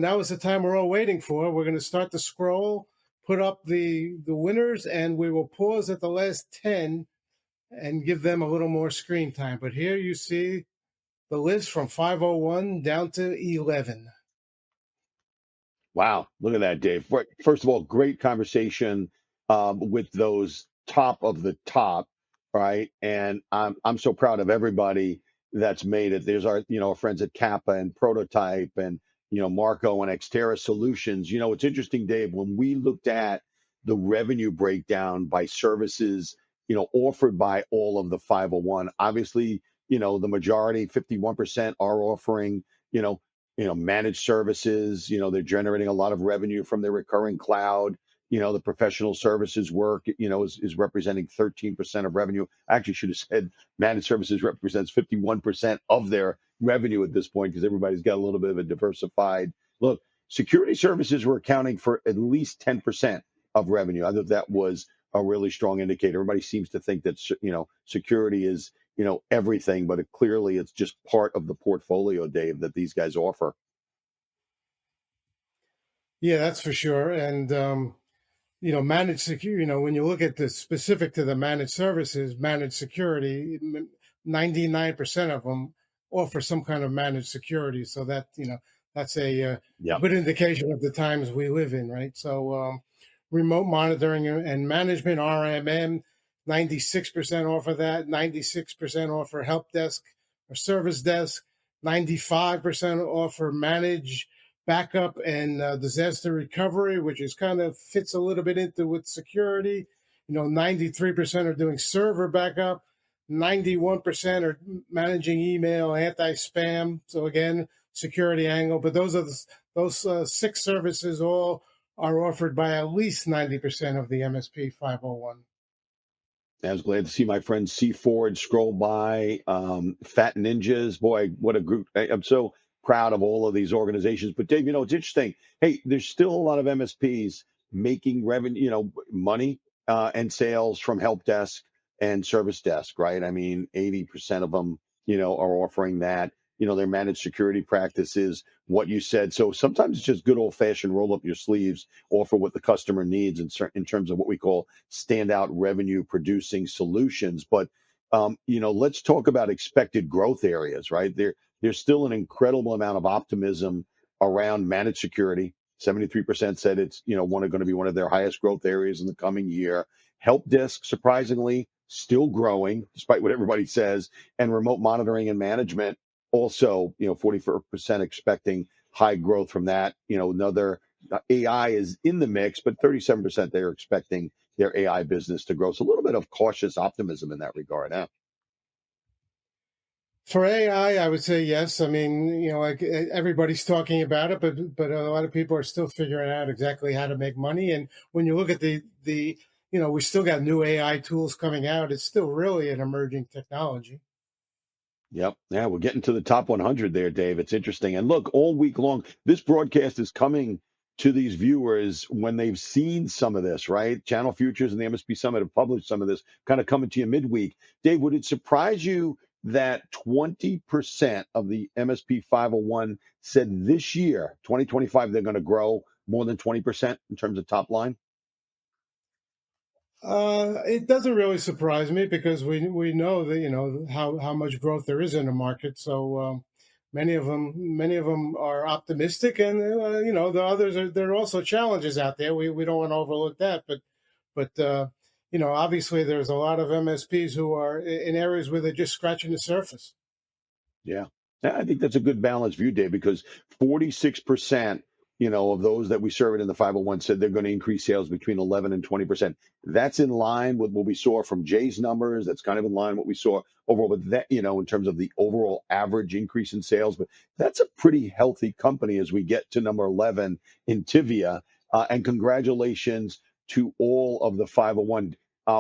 now is the time we're all waiting for. We're going to start the scroll, put up the winners, and we will pause at the last 10 and give them a little more screen time. But here you see the list from 501 down to 11. Wow, look at that, Dave. First of all, great conversation with those top of the top, right? And I'm so proud of everybody that's made it. There's our friends at Kappa and Prototype and Marco and Xterra Solutions. It's interesting, Dave, when we looked at the revenue breakdown by services, offered by all of the 501. Obviously, the majority, 51%, are offering, managed services. They're generating a lot of revenue from their recurring cloud. The professional services work, is representing 13% of revenue. I actually should have said managed services represents 51% of their revenue at this point, because everybody's got a little bit of a diversified look. Security services were accounting for at least 10% of revenue. I thought that was a really strong indicator. Everybody seems to think that, security is, everything, but clearly it's just part of the portfolio, Dave, that these guys offer. Yeah, that's for sure. And, managed security, when you look at the specific to the managed services, managed security, 99% of them offer some kind of managed security. So that, that's a good indication of the times we live in, right? So remote monitoring and management, RMM, 96% offer that, 96% offer help desk or service desk, 95% offer manage backup and disaster recovery, which is kind of fits a little bit into with security. 93% are doing server backup, 91% are managing email, anti-spam. So again, security angle. But those 6 services all are offered by at least 90% of the MSP 501. I was glad to see my friend C Ford scroll by. Fat Ninjas, boy, what a group! I'm so proud of all of these organizations. But Dave, it's interesting. Hey, there's still a lot of MSPs making revenue, money and sales from help desk and service desk, right? I mean, 80% of them, are offering that. Their managed security practices, what you said. So sometimes it's just good old fashioned roll up your sleeves, offer what the customer needs in terms of what we call standout revenue producing solutions. But let's talk about expected growth areas, right? There's still an incredible amount of optimism around managed security. 73% said it's going to be one of their highest growth areas in the coming year. Help desk, surprisingly, still growing despite what everybody says, and remote monitoring and management also, 44% expecting high growth from that. Another AI is in the mix, but 37% they're expecting their AI business to grow. So a little bit of cautious optimism in that regard. Huh? For AI, I would say yes. I mean, like everybody's talking about it, but a lot of people are still figuring out exactly how to make money. And when you look at the we still got new AI tools coming out. It's still really an emerging technology. Yep. Yeah, we're getting to the top 100 there, Dave. It's interesting. And look, all week long, this broadcast is coming to these viewers when they've seen some of this, right? Channel Futures and the MSP Summit have published some of this, kind of coming to you midweek. Dave, would it surprise you that 20% of the MSP 501 said this year, 2025, they're going to grow more than 20% in terms of top line? It doesn't really surprise me because we know that how much growth there is in the market. So many of them are optimistic, and the others there are also challenges out there. We don't want to overlook that, but obviously there's a lot of MSPs who are in areas where they're just scratching the surface. Yeah. I think that's a good balanced view, Dave, because 46%, of those that we surveyed in the 501 said they're going to increase sales between 11 and 20%. That's in line with what we saw from Jay's numbers. That's kind of in line with what we saw overall with that, in terms of the overall average increase in sales. But that's a pretty healthy company as we get to number 11 in Tivia. And congratulations to all of the 501.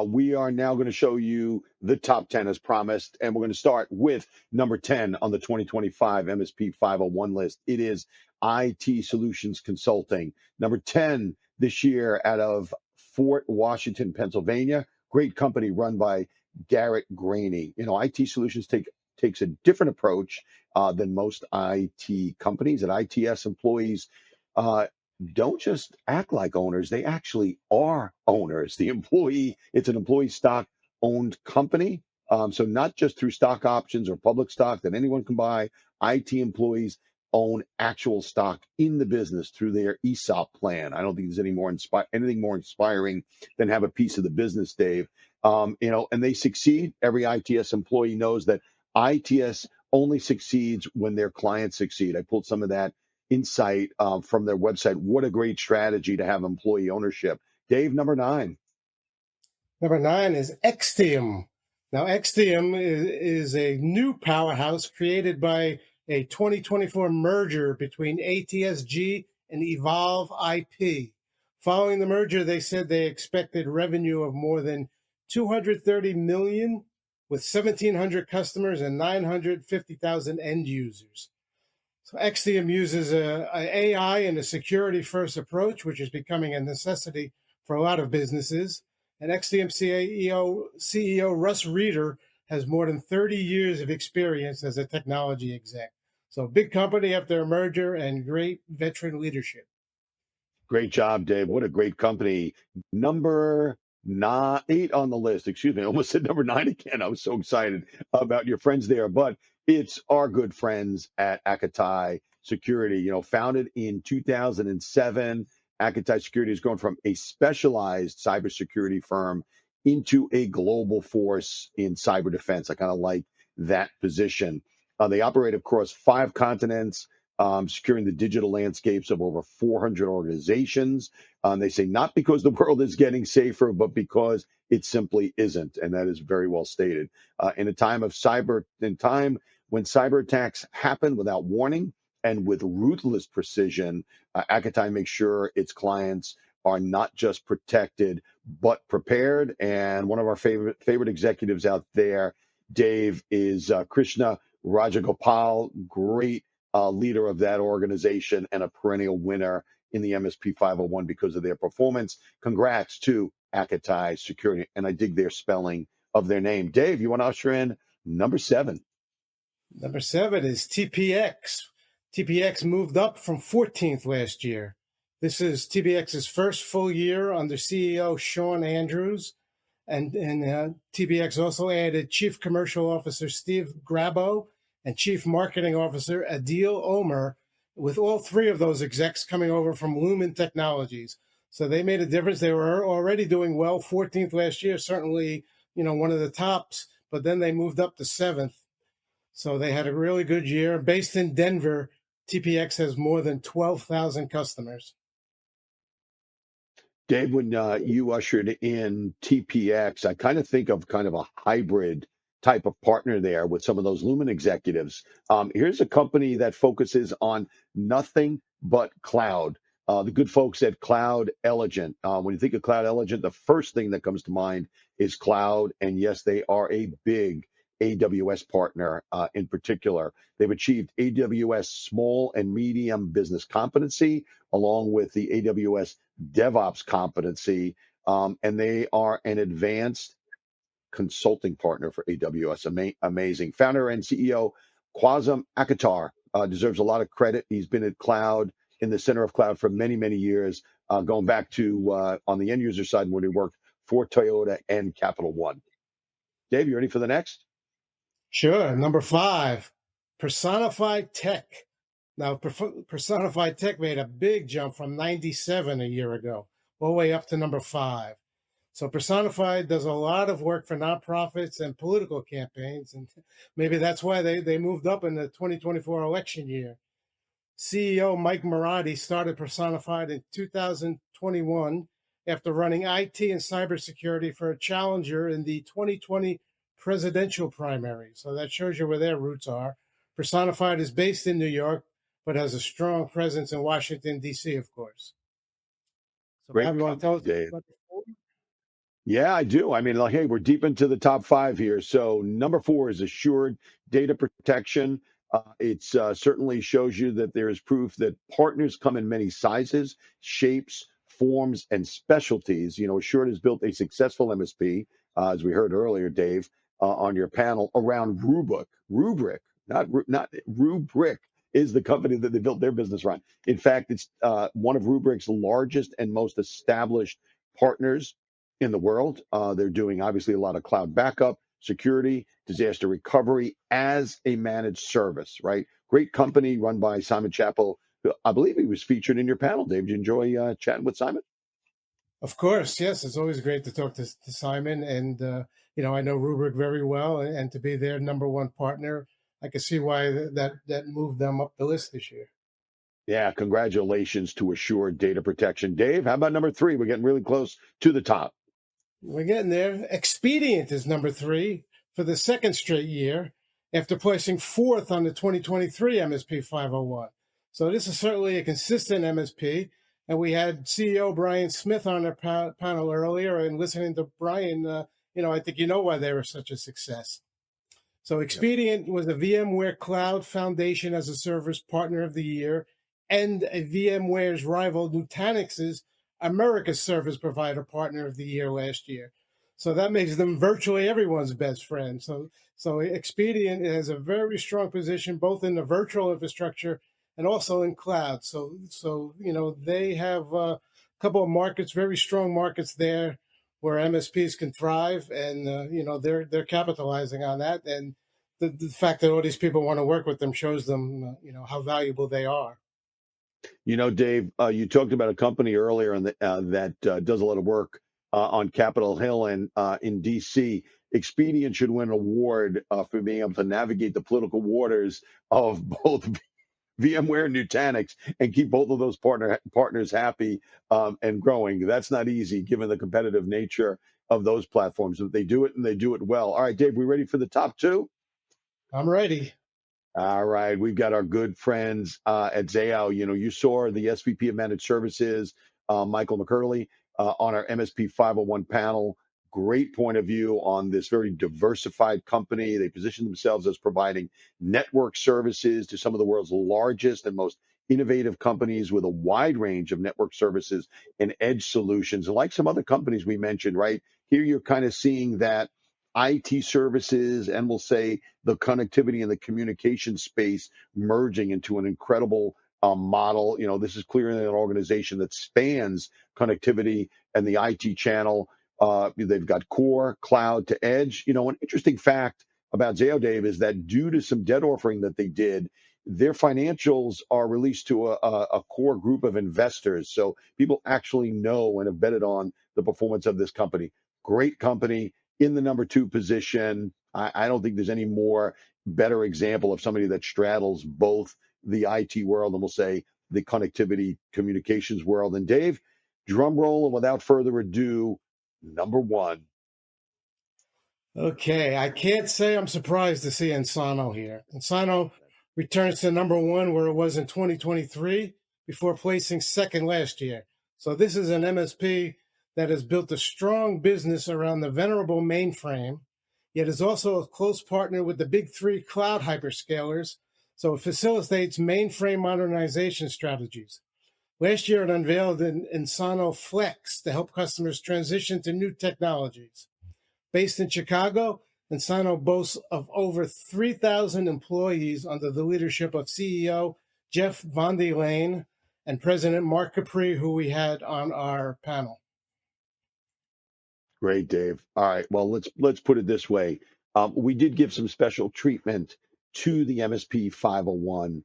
We are now going to show you the top 10 as promised, and we're going to start with number 10 on the 2025 MSP 501 list. It is IT Solutions Consulting. Number 10 this year out of Fort Washington, Pennsylvania. Great company run by Garrett Graney. IT Solutions takes a different approach than most IT companies. At ITS, employees uh, don't just act like owners, they actually are owners. The employee, it's an employee stock owned company. So not just through stock options or public stock that anyone can buy. IT employees own actual stock in the business through their ESOP plan. I don't think there's anything more inspiring than have a piece of the business, Dave. And they succeed. Every ITS employee knows that ITS only succeeds when their clients succeed. I pulled some of that insight from their website. What a great strategy to have employee ownership. Dave, number 9. Number 9 is Extium. Now, Extium is a new powerhouse created by a 2024 merger between ATSG and Evolve IP. Following the merger, they said they expected revenue of more than 230 million with 1,700 customers and 950,000 end users. So Extium uses a AI and a security-first approach, which is becoming a necessity for a lot of businesses. And Extium CEO Russ Reeder has more than 30 years of experience as a technology exec. So big company after a merger and great veteran leadership. Great job, Dave. What a great company. Number 8 on the list. Excuse me. I almost said number 9 again. I was so excited about your friends there, but it's our good friends at Akatai Security. Founded in 2007, Akatai Security has grown from a specialized cybersecurity firm into a global force in cyber defense. I kind of like that position. They operate across 5 continents, securing the digital landscapes of over 400 organizations. They say not because the world is getting safer, but because it simply isn't, and that is very well stated. In a time when cyber attacks happen without warning and with ruthless precision, Akatai makes sure its clients are not just protected but prepared. And one of our favorite executives out there, Dave, is Krishna Rajagopal. Great leader of that organization and a perennial winner in the MSP 501 because of their performance. Congrats to Akatai Security. And I dig their spelling of their name. Dave, you want to usher in number 7? Number 7 is TPX. TPX moved up from 14th last year. This is TPX's first full year under CEO Sean Andrews. And TPX also added Chief Commercial Officer Steve Grabo and Chief Marketing Officer Adil Omer, with all 3 of those execs coming over from Lumen Technologies. So they made a difference. They were already doing well, 14th last year, certainly, one of the tops, but then they moved up to 7th. So they had a really good year. Based in Denver, TPX has more than 12,000 customers. Dave, when you ushered in TPX, I kind of think of kind of a hybrid type of partner there with some of those Lumen executives. Here's a company that focuses on nothing but cloud. The good folks at Cloud Elegant. When you think of Cloud Elegant, the first thing that comes to mind is cloud. And yes, they are a big AWS partner in particular. They've achieved AWS small and medium business competency along with the AWS DevOps competency, and they are an advanced consulting partner for AWS. Amazing. Founder and CEO Quasem Akatar deserves a lot of credit. He's been at cloud, in the center of cloud for many, many years, going back to on the end user side when he worked for Toyota and Capital One. Dave, you ready for the next? Sure. Number 5, Personified Tech. Now, Personified Tech made a big jump from 97 a year ago, all the way up to number 5. So Personified does a lot of work for nonprofits and political campaigns, and maybe that's why they moved up in the 2024 election year. CEO Mike Marotti started Personified in 2021 after running IT and cybersecurity for a challenger in the 2020 presidential primary. So that shows you where their roots are. Personified is based in New York, but has a strong presence in Washington, D.C., of course. So, Great, Bob, you want to tell us Dave. about the 4? Yeah, I do. I mean, like, hey, we're deep into the top 5 here. So number 4 is assured data protection. It certainly shows you that there is proof that partners come in many sizes, shapes, forms, and specialties. Assured has built a successful MSP, as we heard earlier, Dave, on your panel around rubric, not rubric, is the company that they built their business around. In fact, it's one of Rubrik's largest and most established partners in the world. They're doing obviously a lot of cloud backup, security, disaster recovery as a managed service, right? Great company run by Simon Chappell. I believe he was featured in your panel, Dave. Did you enjoy chatting with Simon? Of course, yes. It's always great to talk to Simon, and I know Rubrik very well, and to be their number one partner, I can see why that moved them up the list this year. Yeah, congratulations to Assured Data Protection. Dave, how about number three? We're getting really close to the top. We're getting there. Expedient is number three for the second straight year after placing fourth on the 2023 MSP 501. So this is certainly a consistent MSP. And we had CEO Brian Smith on our panel earlier, and listening to Brian, I think you know why they were such a success. So Expedient was a VMware Cloud Foundation as a Service Partner of the Year and a VMware's rival Nutanix's America's Service Provider Partner of the Year last year. So that makes them virtually everyone's best friend. So Expedient has a very strong position both in the virtual infrastructure and also in cloud. So they have a couple of markets, very strong markets there where MSPs can thrive, and they're capitalizing on that. And the fact that all these people want to work with them shows them how valuable they are. Dave, you talked about a company earlier that does a lot of work on Capitol Hill and in D.C. Expedient should win an award for being able to navigate the political waters of both VMware and Nutanix and keep both of those partners happy and growing. That's not easy given the competitive nature of those platforms. But they do it, and they do it well. All right, Dave, we ready for the top two? I'm ready. All right, we've got our good friends at Zayo. You saw the SVP of Managed Services, Michael McCurley, on our MSP 501 panel. Great point of view on this very diversified company. They position themselves as providing network services to some of the world's largest and most innovative companies with a wide range of network services and edge solutions. And like some other companies we mentioned, right here, you're kind of seeing that IT services and we'll say the connectivity and the communication space merging into an incredible model. This is clearly an organization that spans connectivity and the IT channel. They've got core, cloud to edge. An interesting fact about Zayo, Dave, is that due to some debt offering that they did, their financials are released to a core group of investors. So people actually know and have betted on the performance of this company. Great company in the number two position. I don't think there's any more better example of somebody that straddles both the IT world and we'll say the connectivity communications world. And Dave, drum roll, and without further ado, number one. Okay, I can't say I'm surprised to see Ensano here. Ensano returns to number one where it was in 2023 before placing second last year. So this is an MSP that has built a strong business around the venerable mainframe, yet is also a close partner with the big three cloud hyperscalers. So it facilitates mainframe modernization strategies. Last year, it unveiled an Ensano Flex to help customers transition to new technologies. Based in Chicago, Ensano boasts of over 3,000 employees under the leadership of CEO Jeff Von de Lane and President Mark Capri, who we had on our panel. Great, Dave. All right. Well, let's put it this way. We did give some special treatment to the MSP 501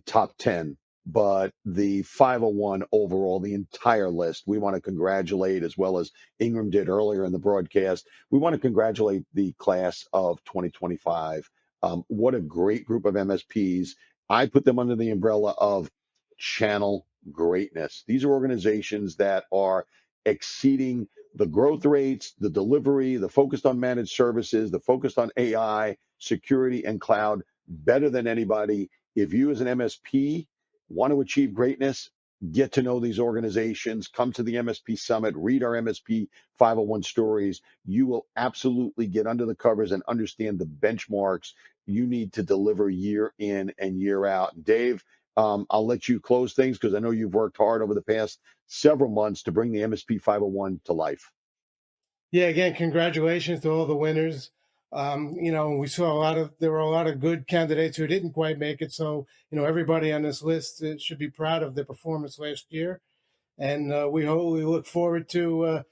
top 10, but the 501 overall, the entire list, we want to congratulate, as well as Ingram did earlier in the broadcast. We want to congratulate the class of 2025. What a great group of MSPs. I put them under the umbrella of channel greatness. These are organizations that are exceeding the growth rates, the delivery, the focused on managed services, the focused on AI, security, and cloud better than anybody. If you as an MSP want to achieve greatness, get to know these organizations, come to the MSP Summit, read our MSP 501 stories. You will absolutely get under the covers and understand the benchmarks you need to deliver year in and year out. Dave, I'll let you close things because I know you've worked hard over the past several months to bring the MSP 501 to life. Yeah, again, congratulations to all the winners. We saw there were a lot of good candidates who didn't quite make it. So, everybody on this list should be proud of their performance last year. And we look forward to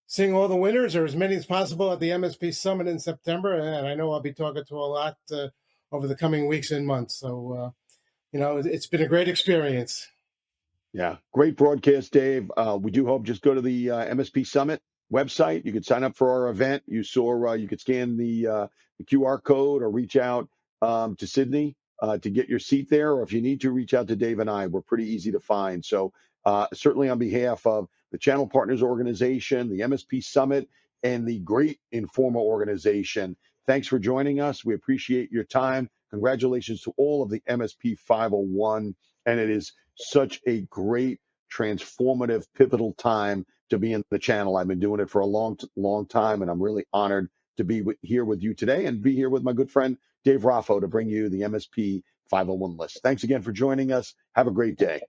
seeing all the winners, or as many as possible, at the MSP Summit in September. And I know I'll be talking to a lot over the coming weeks and months. So, it's been a great experience. Yeah, great broadcast, Dave. We do hope just go to the MSP Summit website. You could sign up for our event. You saw you could scan the QR code or reach out to Sydney to get your seat there. Or if you need to, reach out to Dave and I. We're pretty easy to find. So certainly on behalf of the Channel Partners Organization, the MSP Summit, and the Great Informa Organization, thanks for joining us. We appreciate your time. Congratulations to all of the MSP 501. And it is such a great, transformative, pivotal time to be in the channel. I've been doing it for a long, long time, and I'm really honored to be here with you today and be here with my good friend Dave Raffo to bring you the MSP 501 list. Thanks again for joining us. Have a great day.